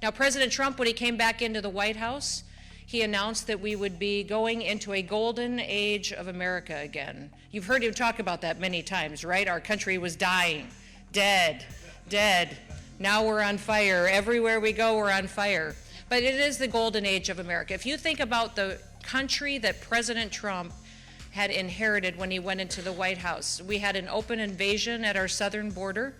Now, President Trump, when he came back into the White House, he announced that we would be going into a golden age of America again. You've heard him talk about that many times, right? Our country was dying, dead, dead. Now we're on fire. Everywhere we go, we're on fire. But it is the golden age of America. If you think about the country that President Trump had inherited when he went into the White House, we had an open invasion at our southern border.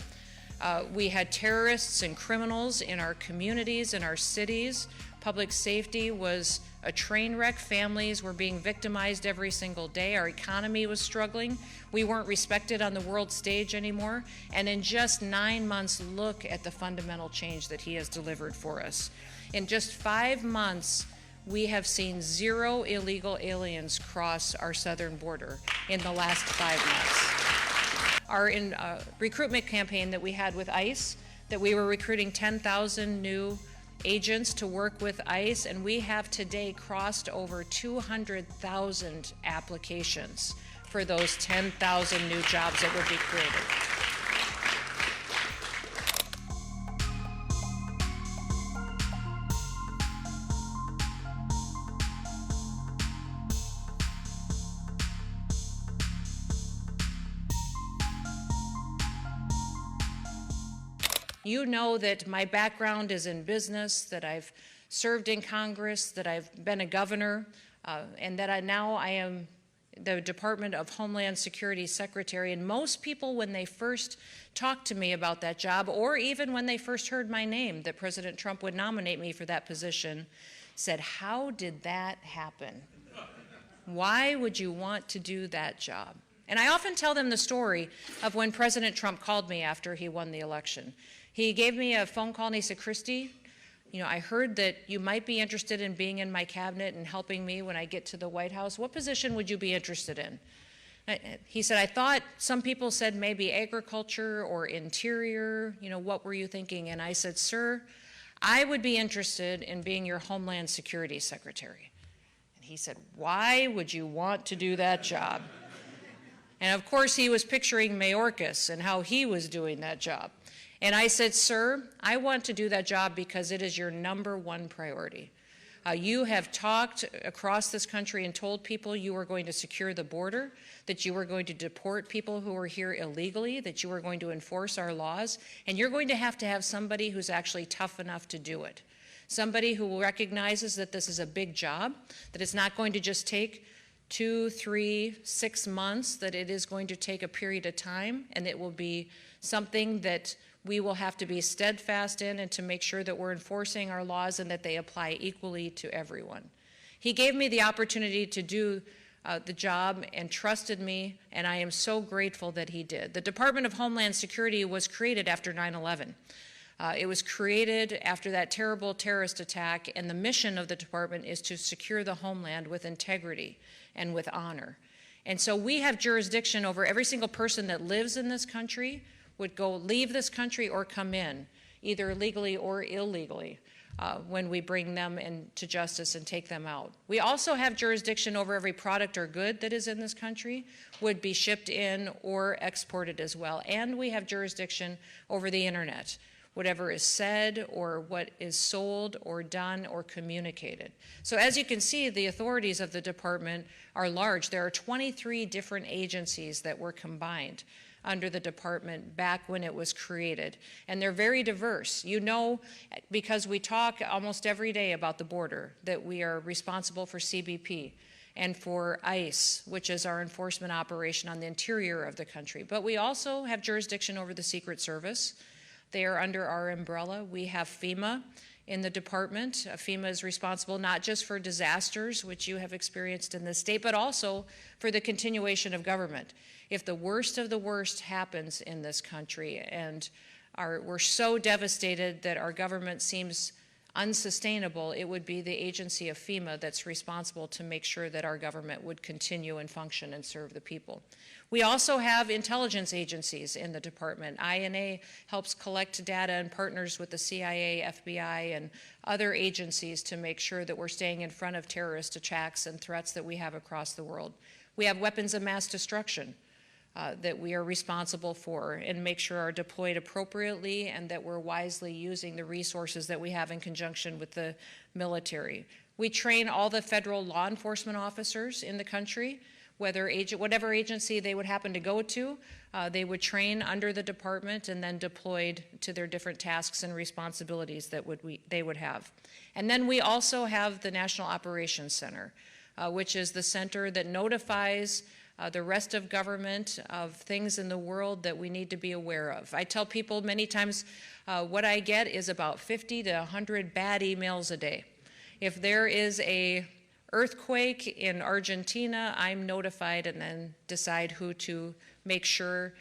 We had terrorists and criminals in our communities, in our cities. Public safety was a train wreck. Families were being victimized every single day. Our economy was struggling. We weren't respected on the world stage anymore. And in just 9 months, look at the fundamental change that he has delivered for us. In just 5 months, we have seen 0 illegal aliens cross our southern border in the last 5 months. Our recruitment campaign that we had with ICE, that we were recruiting 10,000 new agents to work with ICE, and we have today crossed over 200,000 applications for those 10,000 new jobs that would be created. You know that my background is in business, that I've served in Congress, that I've been a governor, and that now I am the Department of Homeland Security Secretary. And most people, when they first talked to me about that job, or even when they first heard my name, that President Trump would nominate me for that position, said, "How did that happen? Why would you want to do that job?" And I often tell them the story of when President Trump called me after he won the election. He gave me a phone call and he said, "Kristi, I heard that you might be interested in being in my cabinet and helping me when I get to the White House. What position would you be interested in?" He said, "I thought some people said maybe agriculture or interior. What were you thinking?" And I said, "Sir, I would be interested in being your Homeland Security Secretary." And he said, "Why would you want to do that job?" And of course, he was picturing Mayorkas and how he was doing that job. And I said, "Sir, I want to do that job because it is your #1 priority. You have talked across this country and told people you were going to secure the border, that you were going to deport people who are here illegally, that you were going to enforce our laws, and you're going to have somebody who's actually tough enough to do it. Somebody who recognizes that this is a big job, that it's not going to just take 2, 3, 6 months, that it is going to take a period of time, and it will be something that we will have to be steadfast in and to make sure that we're enforcing our laws and that they apply equally to everyone." He gave me the opportunity to do the job and trusted me, and I am so grateful that he did. The Department of Homeland Security was created after 9/11. It was created after that terrible terrorist attack, and the mission of the department is to secure the homeland with integrity and with honor. And so we have jurisdiction over every single person that lives in this country, would leave this country or come in, either legally or illegally, when we bring them to justice and take them out. We also have jurisdiction over every product or good that is in this country, would be shipped in or exported as well. And we have jurisdiction over the internet, whatever is said or what is sold or done or communicated. So as you can see, the authorities of the department are large. There are 23 different agencies that were combined under the department back when it was created. And they're very diverse. Because we talk almost every day about the border, that we are responsible for CBP and for ICE, which is our enforcement operation on the interior of the country. But we also have jurisdiction over the Secret Service. They are under our umbrella. We have FEMA in the department. FEMA is responsible not just for disasters, which you have experienced in this state, but also for the continuation of government. If the worst of the worst happens in this country and we're so devastated that our government seems unsustainable, it would be the agency of FEMA that's responsible to make sure that our government would continue and function and serve the people. We also have intelligence agencies in the department. INA helps collect data and partners with the CIA, FBI, and other agencies to make sure that we're staying in front of terrorist attacks and threats that we have across the world. We have weapons of mass destruction. that we are responsible for, and make sure are deployed appropriately, and that we're wisely using the resources that we have in conjunction with the military. We train all the federal law enforcement officers in the country, whatever agency they would happen to go to, they would train under the department and then deployed to their different tasks and responsibilities that they would have. And then we also have the National Operations Center, which is the center that notifies the rest of government of things in the world that we need to be aware of. I tell people many times what I get is about 50 to 100 bad emails a day. If there is a earthquake in Argentina, I'm notified and then decide who to make sure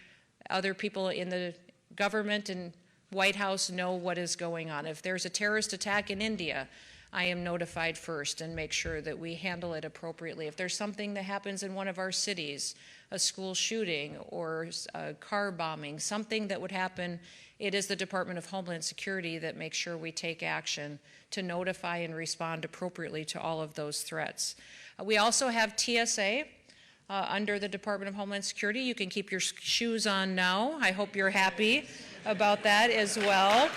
other people in the government and White House know what is going on. If there's a terrorist attack in India, I am notified first and make sure that we handle it appropriately. If there's something that happens in one of our cities, a school shooting or a car bombing, something that would happen, it is the Department of Homeland Security that makes sure we take action to notify and respond appropriately to all of those threats. We also have TSA under the Department of Homeland Security. You can keep your shoes on now. I hope you're happy about that as well.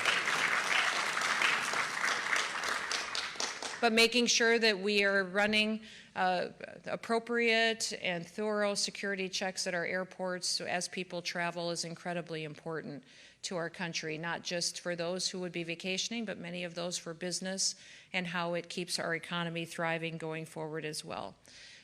But making sure that we are running appropriate and thorough security checks at our airports as people travel is incredibly important to our country, not just for those who would be vacationing, but many of those for business, and how it keeps our economy thriving going forward as well.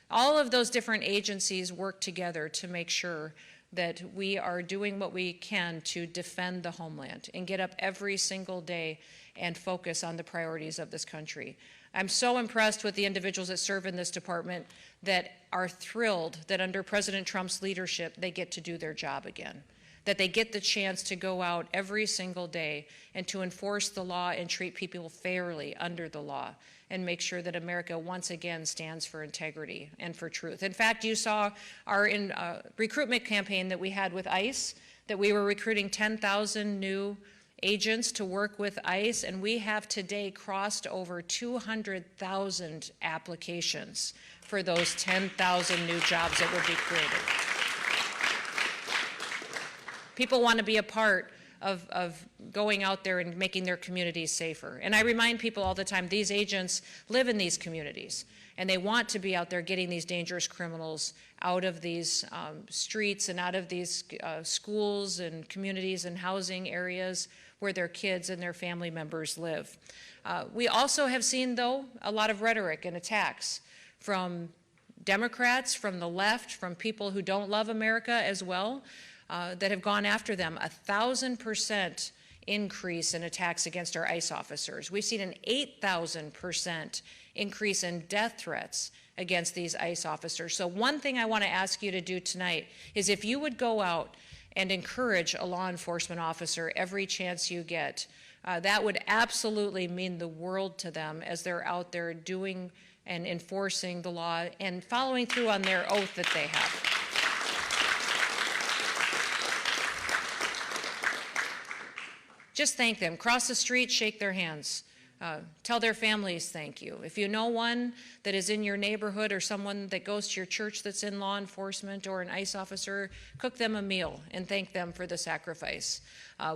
All of those different agencies work together to make sure that we are doing what we can to defend the homeland and get up every single day and focus on the priorities of this country. I'm so impressed with the individuals that serve in this department that are thrilled that under President Trump's leadership, they get to do their job again, that they get the chance to go out every single day and to enforce the law and treat people fairly under the law and make sure that America once again stands for integrity and for truth. In fact, you saw our recruitment campaign that we had with ICE, that we were recruiting 10,000 new agents to work with ICE, and we have today crossed over 200,000 applications for those 10,000 new jobs that would be created. People want to be a part of going out there and making their communities safer. And I remind people all the time, these agents live in these communities, and they want to be out there getting these dangerous criminals out of these streets and out of these schools and communities and housing areas where their kids and their family members live. We also have seen, though, a lot of rhetoric and attacks from Democrats, from the left, from people who don't love America as well, that have gone after them. 1,000% increase in attacks against our ICE officers. We've seen an 8,000% increase in death threats against these ICE officers. So one thing I want to ask you to do tonight is if you would go out and encourage a law enforcement officer every chance you get, that would absolutely mean the world to them as they're out there doing and enforcing the law and following through on their oath that they have. Just thank them. Cross the street, shake their hands. Tell their families thank you. If you know one that is in your neighborhood or someone that goes to your church that's in law enforcement or an ICE officer, cook them a meal and thank them for the sacrifice.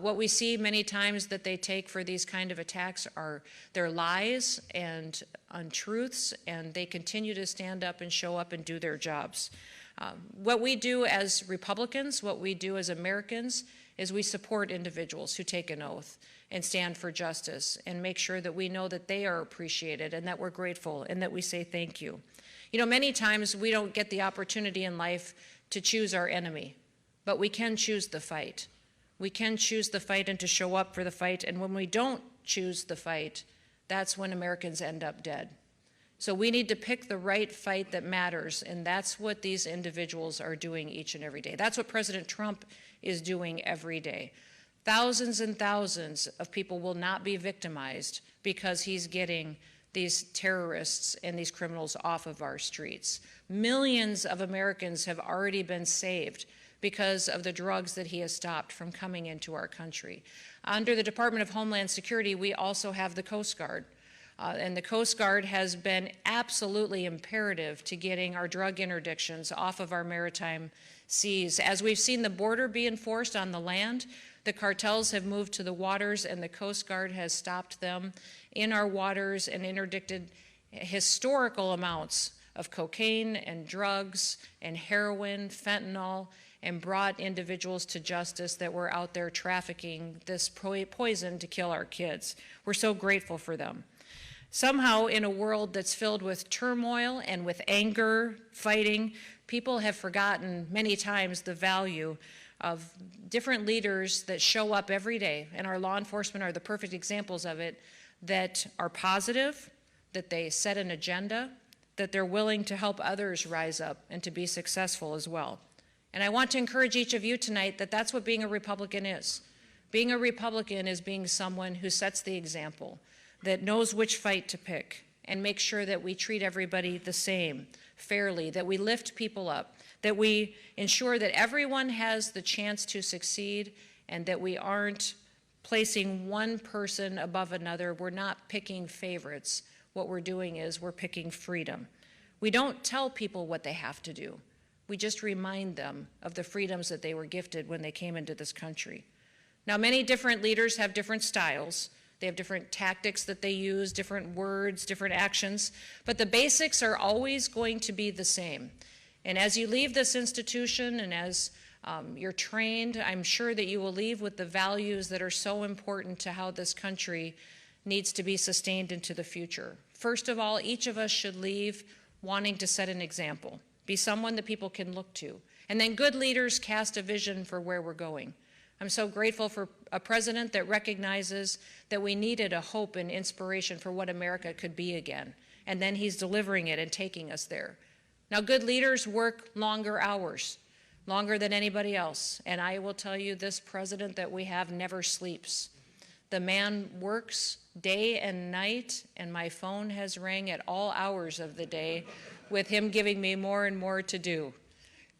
What we see many times that they take for these kind of attacks are their lies and untruths, and they continue to stand up and show up and do their jobs. What we do as Republicans, what we do as Americans, is we support individuals who take an oath and stand for justice and make sure that we know that they are appreciated and that we're grateful and that we say thank you. You know, many times we don't get the opportunity in life to choose our enemy, but we can choose the fight. We can choose the fight and to show up for the fight, and when we don't choose the fight, that's when Americans end up dead. So we need to pick the right fight that matters, and that's what these individuals are doing each and every day. That's what President Trump is doing every day. Thousands and thousands of people will not be victimized because he's getting these terrorists and these criminals off of our streets. Millions of Americans have already been saved because of the drugs that he has stopped from coming into our country. Under the Department of Homeland Security, we also have the Coast Guard. And the Coast Guard has been absolutely imperative to getting our drug interdictions off of our maritime seas. As we've seen the border be enforced on the land, the cartels have moved to the waters, and the Coast Guard has stopped them in our waters and interdicted historical amounts of cocaine and drugs and heroin, fentanyl, and brought individuals to justice that were out there trafficking this poison to kill our kids. We're so grateful for them. Somehow, in a world that's filled with turmoil and with anger, fighting, people have forgotten many times the value of different leaders that show up every day, and our law enforcement are the perfect examples of it, that are positive, that they set an agenda, that they're willing to help others rise up and to be successful as well. And I want to encourage each of you tonight that that's what being a Republican is. Being a Republican is being someone who sets the example, that knows which fight to pick, and makes sure that we treat everybody the same, fairly, that we lift people up, that we ensure that everyone has the chance to succeed, and that we aren't placing one person above another. We're not picking favorites. What we're doing is we're picking freedom. We don't tell people what they have to do. We just remind them of the freedoms that they were gifted when they came into this country. Now, many different leaders have different styles. They have different tactics that they use, different words, different actions, but the basics are always going to be the same. And as you leave this institution and as you're trained, I'm sure that you will leave with the values that are so important to how this country needs to be sustained into the future. First of all, each of us should leave wanting to set an example, be someone that people can look to. And then good leaders cast a vision for where we're going. I'm so grateful for a president that recognizes that we needed a hope and inspiration for what America could be again. And then he's delivering it and taking us there. Now, good leaders work longer hours, longer than anybody else. And I will tell you, this president that we have never sleeps. The man works day and night, and my phone has rang at all hours of the day with him giving me more and more to do.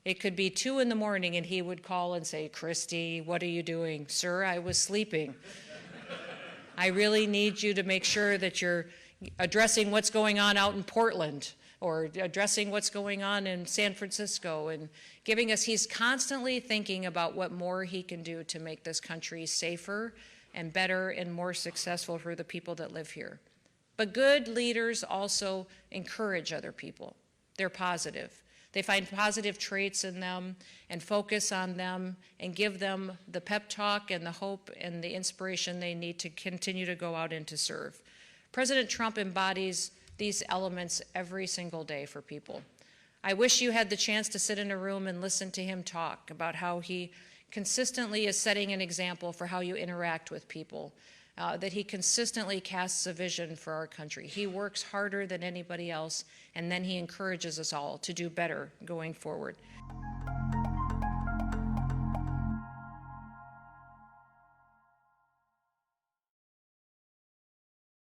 It could be 2 in the morning and he would call and say, "Kristi, what are you doing?" "Sir, I was sleeping." "I really need you to make sure that you're addressing what's going on out in Portland or addressing what's going on in San Francisco," and giving us, he's constantly thinking about what more he can do to make this country safer and better and more successful for the people that live here. But good leaders also encourage other people. They're positive. They find positive traits in them and focus on them and give them the pep talk and the hope and the inspiration they need to continue to go out and to serve. President Trump embodies these elements every single day for people. I wish you had the chance to sit in a room and listen to him talk about how he consistently is setting an example for how you interact with people, that he consistently casts a vision for our country. He works harder than anybody else, and then he encourages us all to do better going forward.